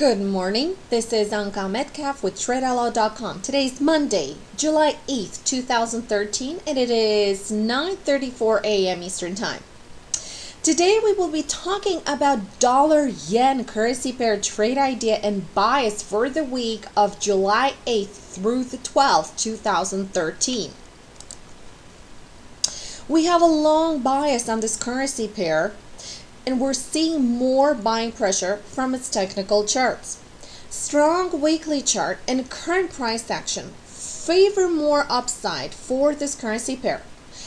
Good morning. This is Anka Metcalf with TradeOutlaw.com. Today is Monday, July 8th, 2013, and it is 9:34 a.m. Eastern Time. Today we will be talking about dollar-yen currency pair trade idea and bias for the week of July 8th through the 12th, 2013. We have a long bias on this currency pair, and we're seeing more buying pressure from its technical charts. Strong weekly chart and current price action favor more upside for this currency pair.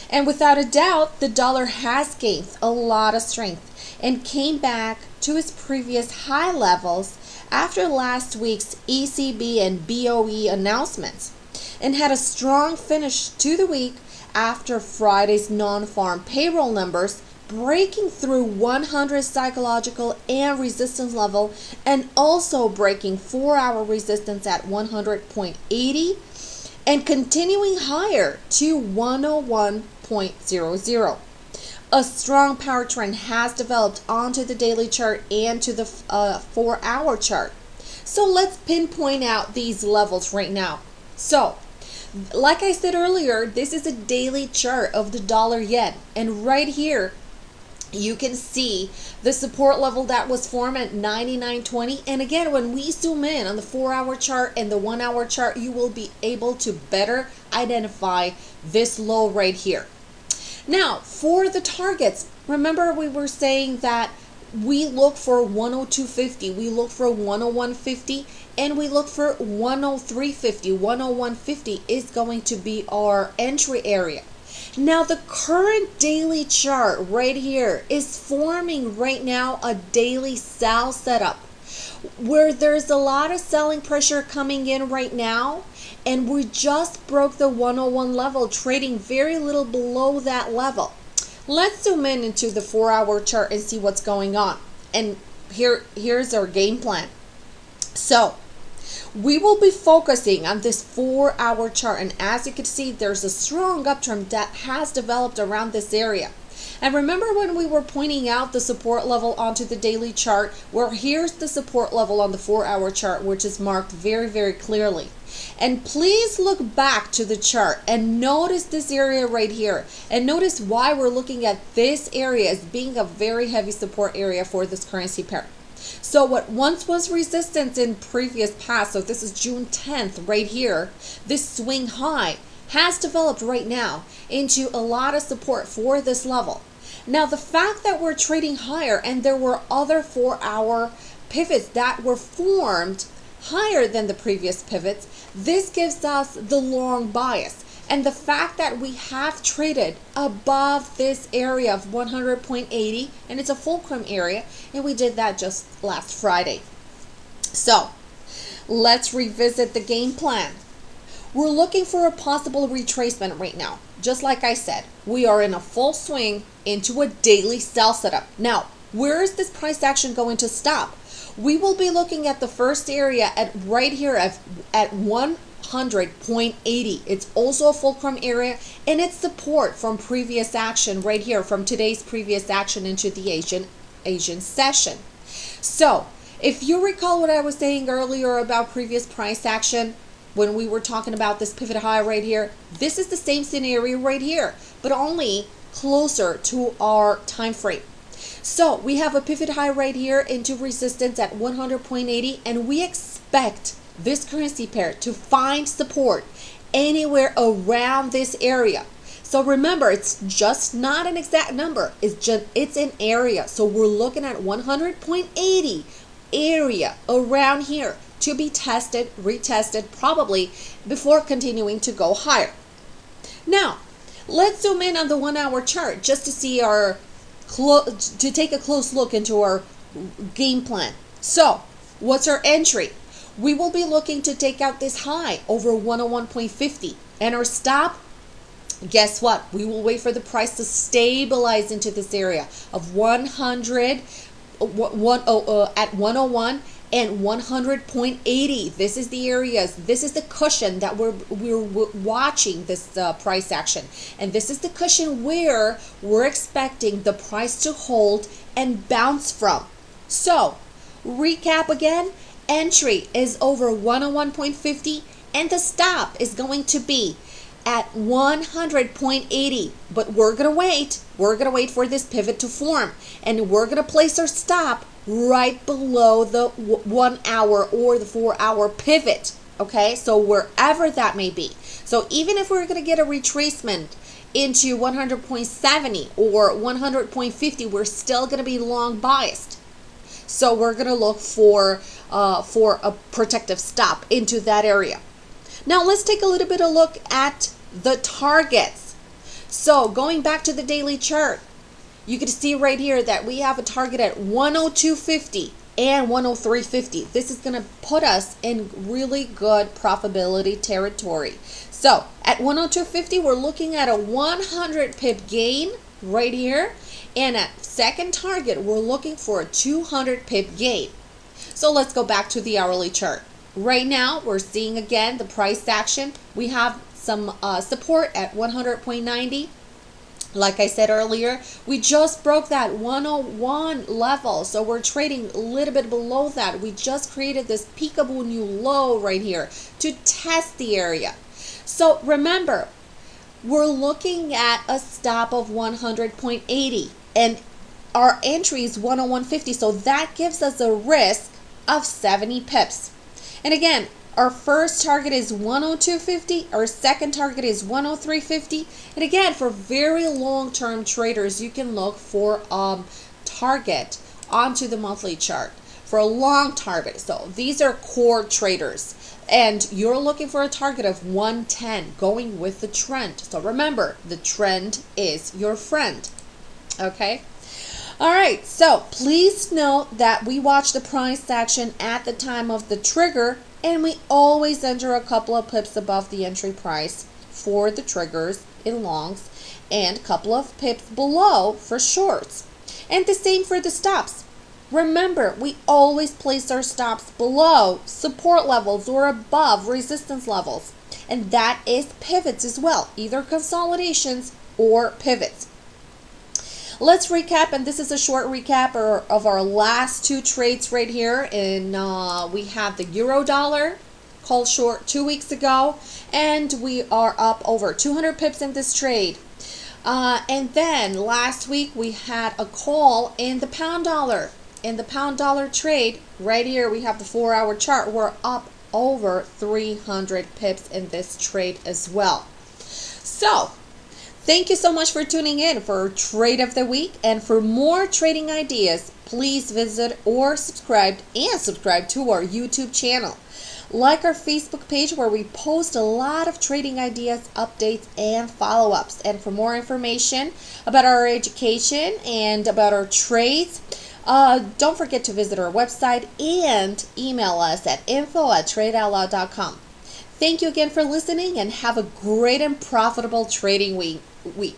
And without a doubt, the dollar has gained a lot of strength and came back to its previous high levels after last week's ECB and BOE announcements, and had a strong finish to the week after Friday's non-farm payroll numbers, breaking through 100 psychological and resistance level, and also breaking 4-hour resistance at 100.80 and continuing higher to 101.00. A strong power trend has developed onto the daily chart and to the 4-hour chart. So let's pinpoint out these levels right now. So like I said earlier, this is a daily chart of the dollar yen, and right here you can see the support level that was formed at 99.20. And again, when we zoom in on the 4-hour chart and the 1-hour chart, you will be able to better identify this low right here. Now, for the targets, remember we were saying that we look for 102.50, we look for 101.50, and we look for 103.50. 101.50 is going to be our entry area. Now the current daily chart right here is forming right now a daily sell setup where there's a lot of selling pressure coming in right now, and we just broke the 101 level, trading very little below that level. Let's zoom in into the 4-hour chart and see what's going on. And here's our game plan. So we will be focusing on this 4-hour chart, and as you can see, there's a strong uptrend that has developed around this area. And remember when we were pointing out the support level onto the daily chart, where here's the support level on the 4-hour chart, which is marked very, very clearly. And please look back to the chart and notice this area right here, and notice why we're looking at this area as being a very heavy support area for this currency pair. So what once was resistance in previous past, so this is June 10th right here, this swing high has developed right now into a lot of support for this level. Now the fact that we're trading higher and there were other 4-hour pivots that were formed higher than the previous pivots, this gives us the long bias. And the fact that we have traded above this area of 100.80, and it's a fulcrum area, and we did that just last Friday. So let's revisit the game plan. We're looking for a possible retracement right now. Just like I said, we are in a full swing into a daily sell setup. Now, where is this price action going to stop? We will be looking at the first area at right here at 100.80. It's also a fulcrum area, and it's support from previous action right here, from today's previous action into the Asian session. So if you recall what I was saying earlier about previous price action when we were talking about this pivot high right here, this is the same scenario right here, but only closer to our time frame. So we have a pivot high right here into resistance at 100.80, and we expect this currency pair to find support anywhere around this area. So remember, it's just not an exact number, it's an area. So we're looking at 100.80 area around here to be tested, retested probably before continuing to go higher. Now let's zoom in on the 1-hour chart just to see to take a close look into our game plan. So what's our entry? We will be looking to take out this high over 101.50, and our stop, guess what? We will wait for the price to stabilize into this area of 100 at 101 and 100.80. This is the areas, this is the cushion that we're watching this price action, and this is the cushion where we're expecting the price to hold and bounce from. So recap again, entry is over 101.50 and the stop is going to be at 100.80. But we're going to wait. We're going to wait for this pivot to form. And we're going to place our stop right below the 1 hour or the 4 hour pivot. Okay, so wherever that may be. So even if we're going to get a retracement into 100.70 or 100.50, we're still going to be long biased. So we're going to look for a protective stop into that area. Now let's take a little bit of a look at the targets. So going back to the daily chart, you can see right here that we have a target at 102.50 and 103.50. This is going to put us in really good profitability territory. So at 102.50, we're looking at a 100 pip gain right here. And at second target, we're looking for a 200 pip gain. So let's go back to the hourly chart. Right now, we're seeing again the price action. We have some support at 100.90. Like I said earlier, we just broke that 101 level. So we're trading a little bit below that. We just created this peekaboo new low right here to test the area. So remember, we're looking at a stop of 100.80 and our entry is 101.50. So that gives us a risk of 70 pips. And again, our first target is 102.50. Our second target is 103.50. And again, for very long-term traders, you can look for target onto the monthly chart for a long target. So these are core traders. And you're looking for a target of 110 going with the trend. So remember, the trend is your friend. Okay? All right, so please note that we watch the price action at the time of the trigger, and we always enter a couple of pips above the entry price for the triggers in longs and a couple of pips below for shorts. And the same for the stops. Remember, we always place our stops below support levels or above resistance levels. And that is pivots as well, either consolidations or pivots. Let's recap, and this is a short recap of our last two trades right here. And we have the euro dollar called short 2 weeks ago, and we are up over 200 pips in this trade. And then last week we had a call in the pound dollar. In the pound dollar trade, right here we have the 4 hour chart. We're up over 300 pips in this trade as well. So thank you so much for tuning in for Trade of the Week. And for more trading ideas, please visit or subscribe to our YouTube channel. Like our Facebook page where we post a lot of trading ideas, updates, and follow-ups. And for more information about our education and about our trades, don't forget to visit our website and email us at info@tradeoutloud.com. Thank you again for listening and have a great and profitable trading week.